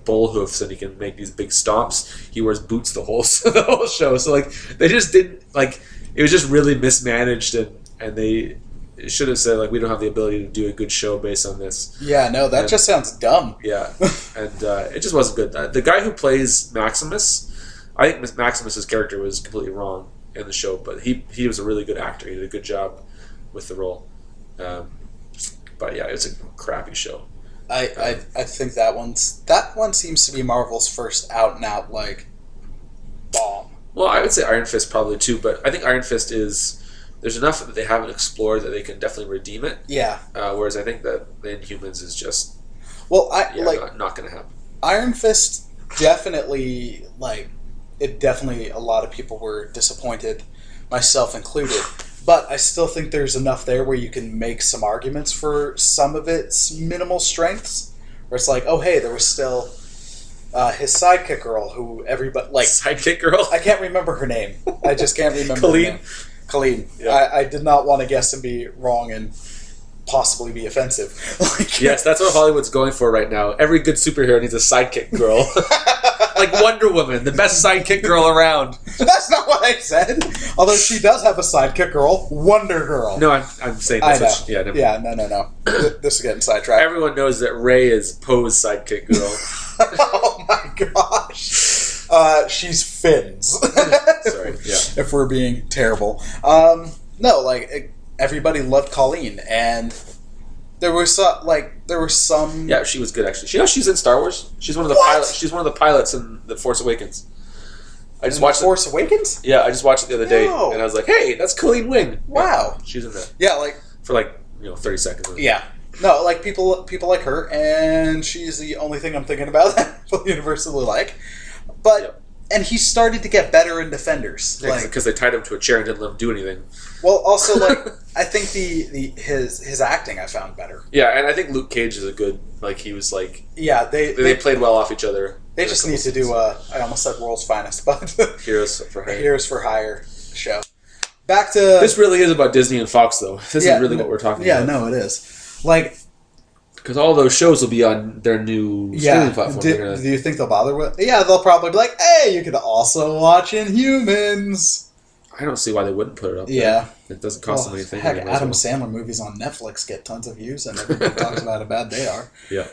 [SPEAKER 2] bull hoofs and he can make these big stomps. He wears boots the whole show. So like they just didn't like it was just really mismanaged, and they should have said like we don't have the ability to do a good show based on this.
[SPEAKER 1] Yeah, no, that just sounds dumb.
[SPEAKER 2] Yeah, and it just wasn't good. The guy who plays Maximus, I think Maximus's character was completely wrong in the show, but he was a really good actor. He did a good job with the role. But yeah, it's a crappy show.
[SPEAKER 1] I think that one seems to be Marvel's first out and out like bomb.
[SPEAKER 2] Well, I would say Iron Fist probably too, but I think Iron Fist there's enough that they haven't explored that they can definitely redeem it.
[SPEAKER 1] Yeah.
[SPEAKER 2] Whereas I think that the Inhumans is just not going to happen.
[SPEAKER 1] Iron Fist definitely definitely a lot of people were disappointed, myself included. But I still think there's enough there where you can make some arguments for some of its minimal strengths. Where it's like, oh hey, there was still his sidekick girl who everybody
[SPEAKER 2] sidekick girl.
[SPEAKER 1] I can't remember her name. I just can't remember. Colleen.
[SPEAKER 2] Yeah.
[SPEAKER 1] I did not want to guess and be wrong and possibly be offensive.
[SPEAKER 2] Yes, that's what Hollywood's going for right now. Every good superhero needs a sidekick girl. Like Wonder Woman, the best sidekick girl around.
[SPEAKER 1] That's not what I said. Although she does have a sidekick girl, Wonder Girl.
[SPEAKER 2] No, I'm saying that's
[SPEAKER 1] I know. No. This is getting sidetracked.
[SPEAKER 2] Everyone knows that Rey is Poe's sidekick girl.
[SPEAKER 1] Oh my gosh. She's Finn's.
[SPEAKER 2] Sorry, yeah.
[SPEAKER 1] If we're being terrible. No, everybody loved Colleen, and there was some.
[SPEAKER 2] Yeah, she was good actually. You know, she's in Star Wars. She's one of the pilots. She's one of the pilots in The Force Awakens. I just watched
[SPEAKER 1] Force Awakens.
[SPEAKER 2] Yeah, I just watched it the other day, and I was like, "Hey, that's Colleen Wing."
[SPEAKER 1] Wow,
[SPEAKER 2] yeah, she's in there.
[SPEAKER 1] Yeah,
[SPEAKER 2] for 30 seconds.
[SPEAKER 1] Yeah. No, people like her, and she's the only thing I'm thinking about that people universally like. But
[SPEAKER 2] Yep.
[SPEAKER 1] And he started to get better in Defenders,
[SPEAKER 2] because they tied him to a chair and didn't let him do anything.
[SPEAKER 1] Well, also I think his acting I found better.
[SPEAKER 2] Yeah, and I think Luke Cage is a good he was
[SPEAKER 1] yeah they
[SPEAKER 2] played well off each other.
[SPEAKER 1] They just need to do I almost said World's Finest, but
[SPEAKER 2] Heroes for Hire.
[SPEAKER 1] Heroes for Hire show. Back to
[SPEAKER 2] this really is about Disney and Fox though. This is really what we're talking about.
[SPEAKER 1] Yeah, no, it is.
[SPEAKER 2] Because all those shows will be on their new streaming platform.
[SPEAKER 1] Do you think they'll bother with? Yeah, they'll probably be like, "Hey, you could also watch Inhumans."
[SPEAKER 2] I don't see why they wouldn't put it up.
[SPEAKER 1] Yeah,
[SPEAKER 2] there. It doesn't cost them anything.
[SPEAKER 1] Heck, Adam Sandler movies on Netflix get tons of views, and everybody talks about how bad they are.
[SPEAKER 2] Yeah.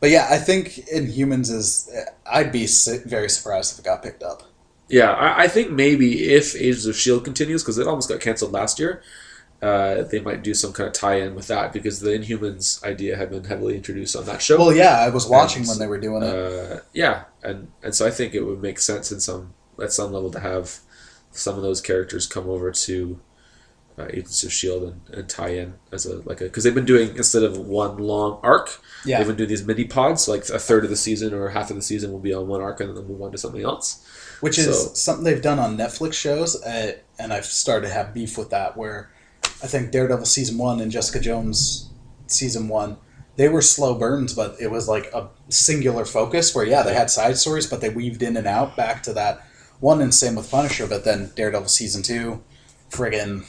[SPEAKER 1] But yeah, I think Inhumans is. I'd be very surprised if it got picked up.
[SPEAKER 2] Yeah, I think maybe if Agents of S.H.I.E.L.D. continues, because it almost got canceled last year, they might do some kind of tie-in with that, because the Inhumans idea had been heavily introduced on that show.
[SPEAKER 1] Well, yeah, I was watching when they were doing
[SPEAKER 2] it. Yeah, and so I think it would make sense at some level to have some of those characters come over to Agents of S.H.I.E.L.D. and tie in as because they've been doing, instead of one long arc, they've been doing these mini pods, like a third of the season or half of the season will be on one arc and then they'll move on to something else.
[SPEAKER 1] Which is something they've done on Netflix shows, and I've started to have beef with that, where I think Daredevil Season 1 and Jessica Jones Season 1, they were slow burns, but it was like a singular focus where, they had side stories, but they weaved in and out back to that one, and same with Punisher, but then Daredevil Season 2, friggin'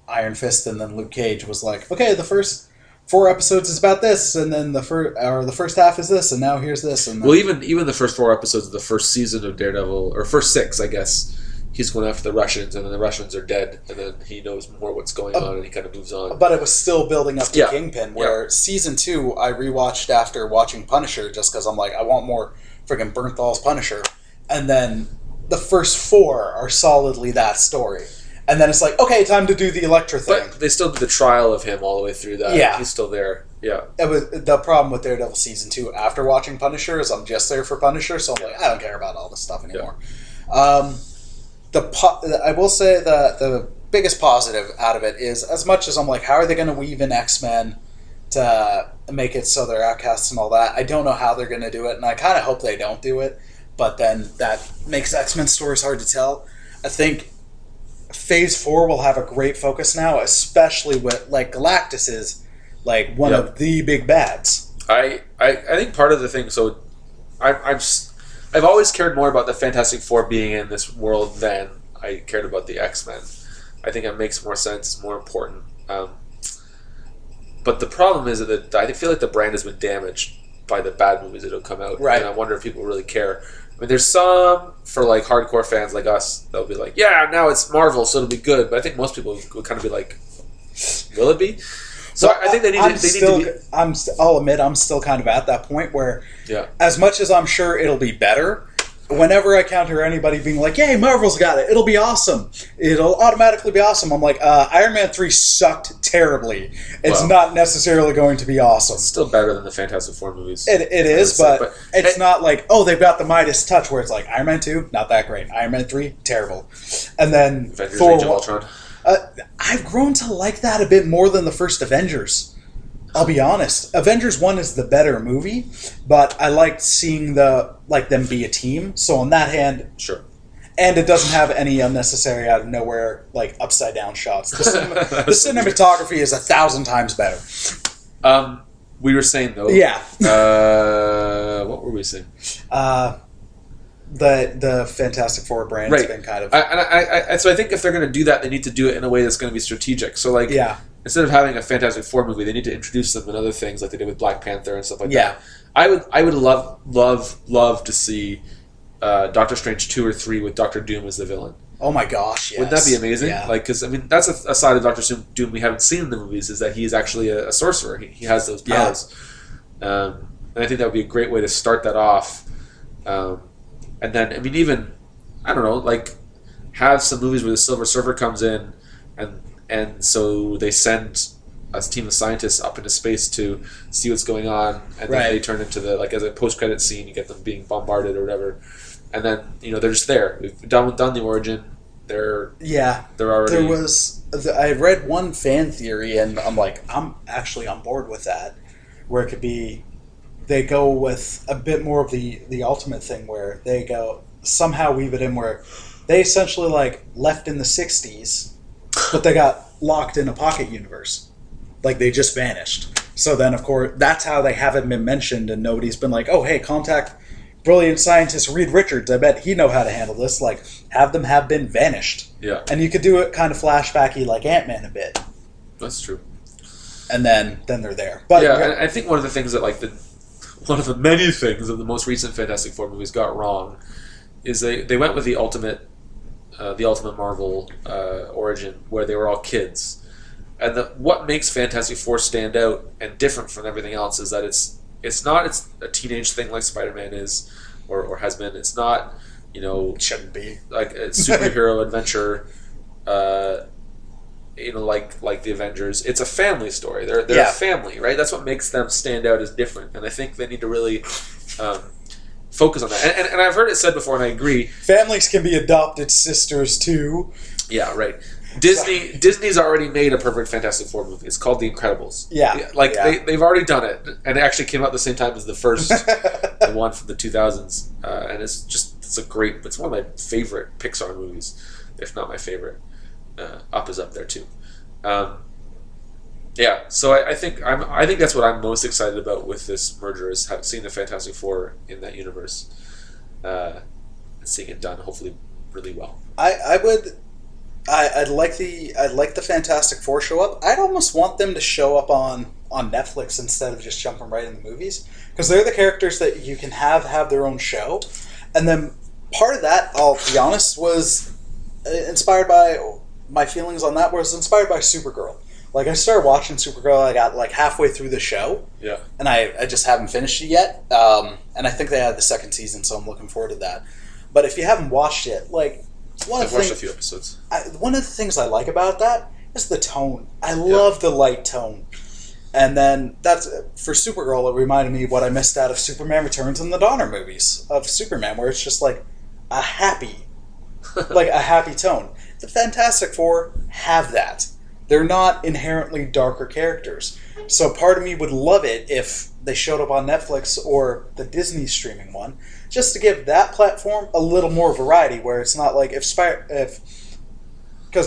[SPEAKER 1] Iron Fist, and then Luke Cage was like, okay, the first 4 episodes is about this, and then the first half is this, and now here's this. And then...
[SPEAKER 2] Well, even the first 4 episodes of the first season of Daredevil, or first 6, I guess, he's going after the Russians, and then the Russians are dead, and then he knows more what's going on, and he kind of moves on.
[SPEAKER 1] But it was still building up to Kingpin, where Season 2 I rewatched after watching Punisher, just because I'm like, I want more friggin' Bernthal's Punisher. And then the first 4 are solidly that story. And then it's like, okay, time to do the Elektra thing.
[SPEAKER 2] But they still did the trial of him all the way through that.
[SPEAKER 1] Yeah.
[SPEAKER 2] He's still there. Yeah.
[SPEAKER 1] It was the problem with Daredevil Season 2 after watching Punisher is I'm just there for Punisher, so I'm like, I don't care about all this stuff anymore. Yeah. I will say the biggest positive out of it is, as much as I'm like, how are they going to weave in X-Men to make it so they're outcasts and all that, I don't know how they're going to do it, and I kind of hope they don't do it, but then that makes X-Men stories hard to tell. I think Phase 4 will have a great focus now, especially with, like, Galactus is, like, one of the big bads.
[SPEAKER 2] I think part of the thing, so I've always cared more about the Fantastic Four being in this world than I cared about the X-Men. I think it makes more sense, it's more important. But the problem is that I feel like the brand has been damaged by the bad movies that have come out.
[SPEAKER 1] Right.
[SPEAKER 2] And I wonder if people really care. I mean, there's some, for like hardcore fans like us, they'll be like, yeah, now it's Marvel, so it'll be good. But I think most people would kind of be like, will it be? So well, I think they need to be...
[SPEAKER 1] I'll admit, I'm still kind of at that point where, as much as I'm sure it'll be better, whenever I counter anybody being like, yay, Marvel's got it, it'll be awesome, it'll automatically be awesome, I'm like, Iron Man 3 sucked terribly. It's not necessarily going to be awesome.
[SPEAKER 2] It's still better than the Fantastic Four movies.
[SPEAKER 1] It is, but it's not like, oh, they've got the Midas touch, where it's like, Iron Man 2, not that great. Iron Man 3, terrible. And then
[SPEAKER 2] Avengers Thor, Age of Ultron.
[SPEAKER 1] I've grown to like that a bit more than the first Avengers. I'll be honest. Avengers 1 is the better movie, but I liked seeing them be a team. So on that hand,
[SPEAKER 2] sure.
[SPEAKER 1] And it doesn't have any unnecessary out of nowhere upside down shots. The cinematography is 1,000 times better.
[SPEAKER 2] We were saying though.
[SPEAKER 1] Yeah.
[SPEAKER 2] What were we saying?
[SPEAKER 1] The Fantastic Four brand has been kind of...
[SPEAKER 2] So I think if they're going to do that, they need to do it in a way that's going to be strategic. So instead of having a Fantastic Four movie, they need to introduce them in other things like they did with Black Panther and stuff like that. I would love to see Doctor Strange 2 or 3 with Doctor Doom as the villain.
[SPEAKER 1] Oh my gosh, yes.
[SPEAKER 2] Wouldn't that be amazing?
[SPEAKER 1] Yeah.
[SPEAKER 2] Because that's a side of Doctor Doom we haven't seen in the movies, is that he is actually a sorcerer. He has those powers. Yeah. And I think that would be a great way to start that off. And then, I mean, even, I don't know, have some movies where the Silver Surfer comes in, and so they send a team of scientists up into space to see what's going on, and then they turn into as a post-credit scene, you get them being bombarded or whatever, and then, they're just there. We've done the origin, they're already...
[SPEAKER 1] I read one fan theory, and I'm actually on board with that, where it could be... They go with a bit more of the ultimate thing, where they go somehow weave it in where they essentially left in the 60s, but they got locked in a pocket universe. They just vanished. So then, of course, that's how they haven't been mentioned, and nobody's been like, oh, hey, contact brilliant scientist Reed Richards. I bet he know how to handle this. Have them have been vanished.
[SPEAKER 2] Yeah.
[SPEAKER 1] And you could do it kind of flashbacky like Ant-Man a bit.
[SPEAKER 2] That's true.
[SPEAKER 1] And then they're there. But
[SPEAKER 2] and I think one of the things that one of the many things that the most recent Fantastic Four movies got wrong is they went with the ultimate Marvel origin, where they were all kids. And what makes Fantastic Four stand out and different from everything else is that it's it's not a teenage thing like Spider-Man is or has been. It's not,
[SPEAKER 1] Shouldn't be.
[SPEAKER 2] like a superhero adventure, like the Avengers. It's a family story. They're a family, right? That's what makes them stand out as different. And I think they need to really focus on that. And I've heard it said before, and I agree.
[SPEAKER 1] Families can be adopted sisters too.
[SPEAKER 2] Yeah, right. Disney's already made a perfect Fantastic Four movie. It's called The Incredibles. They've already done it, and it actually came out at the same time as the first, the one from the 2000s, and it's one of my favorite Pixar movies, if not my favorite. Up is up there too. So I think that's what I'm most excited about with this merger is seeing the Fantastic Four in that universe, and seeing it done hopefully really well.
[SPEAKER 1] I'd like the Fantastic Four show up. I'd almost want them to show up on Netflix instead of just jumping right in the movies, because they're the characters that you can have their own show. And then part of that, I'll be honest, was inspired by my feelings on that was inspired by Supergirl. Like, I started watching Supergirl, I got like halfway through the show.
[SPEAKER 2] Yeah.
[SPEAKER 1] And I just haven't finished it yet. And I think they had the second season, so I'm looking forward to that. But if you haven't watched it, like,
[SPEAKER 2] I've watched a few episodes.
[SPEAKER 1] One of the things I like about that is the tone. I love the light tone. And then that's for Supergirl, it reminded me of what I missed out of Superman Returns and the Donner movies of Superman, where it's just like a happy tone. The Fantastic Four have that. They're not inherently darker characters. So part of me would love it if they showed up on Netflix or the Disney streaming one, just to give that platform a little more variety, where it's not like because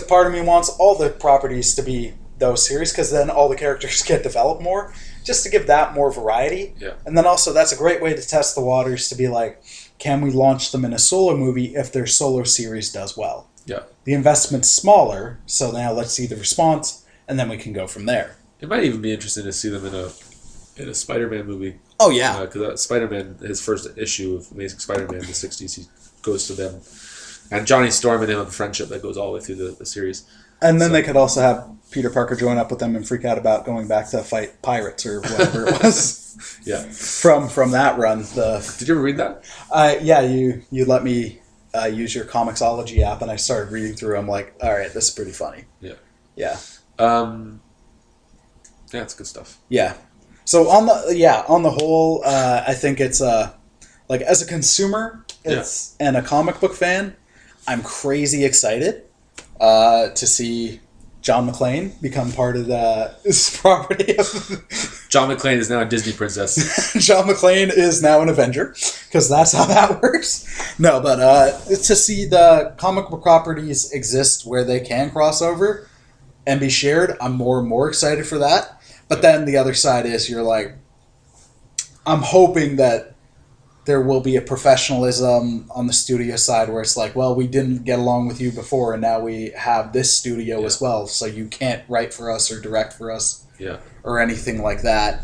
[SPEAKER 1] part of me wants all the properties to be those series, because then all the characters get developed more, just to give that more variety.
[SPEAKER 2] Yeah.
[SPEAKER 1] And then also that's a great way to test the waters, to be like, can we launch them in a solo movie if their solo series does well?
[SPEAKER 2] Yeah.
[SPEAKER 1] The investment's smaller, so now let's see the response, and then we can go from there.
[SPEAKER 2] It might even be interesting to see them in a Spider-Man movie.
[SPEAKER 1] Oh, yeah.
[SPEAKER 2] Because Spider-Man, his first issue of Amazing Spider-Man in the 60s, he goes to them. And Johnny Storm and him have a friendship that goes all the way through the series.
[SPEAKER 1] And then they could also have Peter Parker join up with them and freak out about going back to fight pirates or whatever it was.
[SPEAKER 2] Yeah.
[SPEAKER 1] From that run.
[SPEAKER 2] Did you ever read that?
[SPEAKER 1] Yeah, you let me use your Comixology app, and I started reading through. I'm like, all right, this is pretty funny.
[SPEAKER 2] Yeah.
[SPEAKER 1] Yeah.
[SPEAKER 2] Yeah, it's good stuff.
[SPEAKER 1] Yeah. So on the whole, I think it's like, as a consumer, and a comic book fan, I'm crazy excited to see John McClane become part of this property.
[SPEAKER 2] John McClane is now a Disney princess.
[SPEAKER 1] John McClane is now an Avenger, because that's how that works. No, but to see the comic book properties exist where they can cross over and be shared, I'm more and more excited for that. But then the other side is, you're like, I'm hoping that there will be a professionalism on the studio side where it's like, well, we didn't get along with you before, and now we have this studio as well, so you can't write for us or direct for us or anything like that.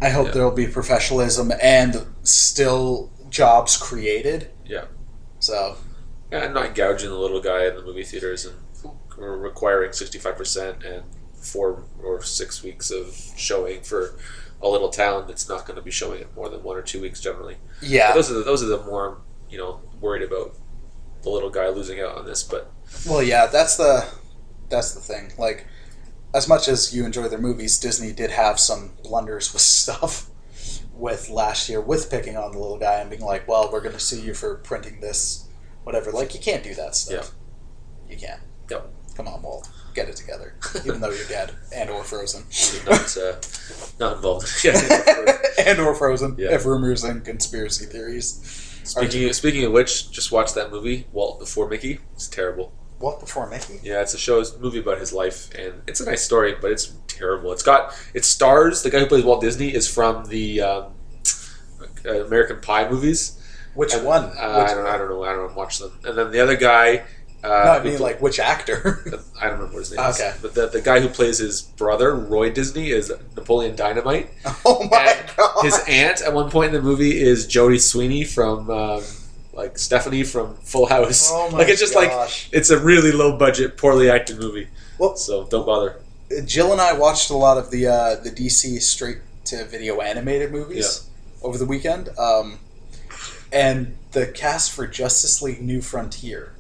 [SPEAKER 1] I hope there will be professionalism and still jobs created.
[SPEAKER 2] Yeah.
[SPEAKER 1] So.
[SPEAKER 2] Yeah, and not gouging the little guy in the movie theaters and requiring 65% and 4 or 6 weeks of showing for a little town that's not going to be showing it more than 1 or 2 weeks generally.
[SPEAKER 1] Yeah,
[SPEAKER 2] but those are the more worried about the little guy losing out on this. But
[SPEAKER 1] well, yeah, that's the thing. Like, as much as you enjoy their movies, Disney did have some blunders with stuff with last year, with picking on the little guy and being like, well, we're going to sue you for printing this, whatever. Like, you can't do that stuff. You can't.
[SPEAKER 2] Yep.
[SPEAKER 1] Come on, Walt. Get it together. Even though you're dead and or frozen.
[SPEAKER 2] Not involved.
[SPEAKER 1] And or frozen.
[SPEAKER 2] Yeah.
[SPEAKER 1] If rumors and conspiracy theories.
[SPEAKER 2] Speaking of which, just watch that movie, Walt Before Mickey. It's terrible.
[SPEAKER 1] Walt Before Mickey?
[SPEAKER 2] Yeah, it's a movie about his life, and it's a nice story, but it's terrible. It stars, the guy who plays Walt Disney is from the American Pie movies.
[SPEAKER 1] Which one?
[SPEAKER 2] I don't know. I don't watch them. And then the other guy.
[SPEAKER 1] No, I mean, like, which actor?
[SPEAKER 2] I don't remember what his name is.
[SPEAKER 1] Okay.
[SPEAKER 2] But the guy who plays his brother, Roy Disney, is Napoleon Dynamite.
[SPEAKER 1] Oh my god!
[SPEAKER 2] His aunt at one point in the movie is Jodie Sweeney from, Stephanie from Full House.
[SPEAKER 1] Oh my
[SPEAKER 2] it's just
[SPEAKER 1] gosh.
[SPEAKER 2] It's a really low budget, poorly acted movie.
[SPEAKER 1] Well,
[SPEAKER 2] so don't bother.
[SPEAKER 1] Jill and I watched a lot of the DC straight direct-to-video animated movies over the weekend. And the cast for Justice League New Frontier,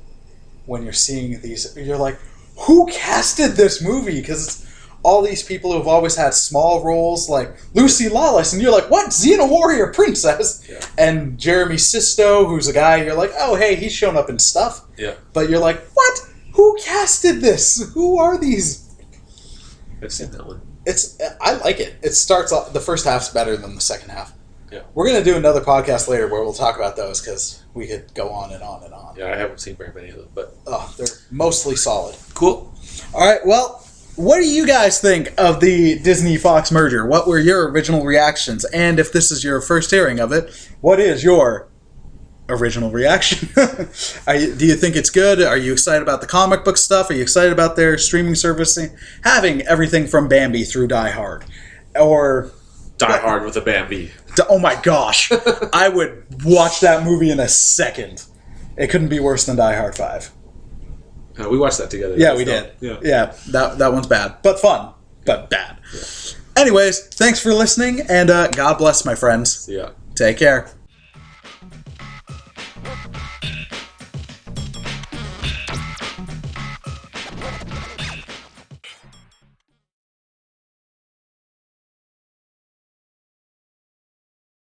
[SPEAKER 1] when you're seeing these, you're like, who casted this movie? Because it's all these people who've always had small roles, like Lucy Lawless, and you're like, what? Xena Warrior Princess?
[SPEAKER 2] Yeah.
[SPEAKER 1] And Jeremy Sisto, who's a guy, you're like, oh, hey, he's shown up in stuff.
[SPEAKER 2] Yeah.
[SPEAKER 1] But you're like, what? Who casted this? Who are these?
[SPEAKER 2] I've seen that one.
[SPEAKER 1] I like it. It starts off, the first half's better than the second half.
[SPEAKER 2] Yeah.
[SPEAKER 1] We're going to do another podcast later where we'll talk about those because we could go on and on and on.
[SPEAKER 2] Yeah, I haven't seen very many of them, but...
[SPEAKER 1] Oh, they're mostly solid.
[SPEAKER 2] Cool.
[SPEAKER 1] All right, well... What do you guys think of the Disney-Fox merger? What were your original reactions? And if this is your first hearing of it, what is your original reaction? Do you think it's good? Are you excited about the comic book stuff? Are you excited about their streaming service? Having everything from Bambi through Die Hard. Or...
[SPEAKER 2] Die Hard with a Bambi.
[SPEAKER 1] Oh my gosh. I would watch that movie in a second. It couldn't be worse than Die Hard 5.
[SPEAKER 2] We watched that together.
[SPEAKER 1] Yeah, we did. Yeah, that one's bad. But fun. But bad. Yeah. Anyways, thanks for listening, and God bless, my friends.
[SPEAKER 2] See ya.
[SPEAKER 1] Take care.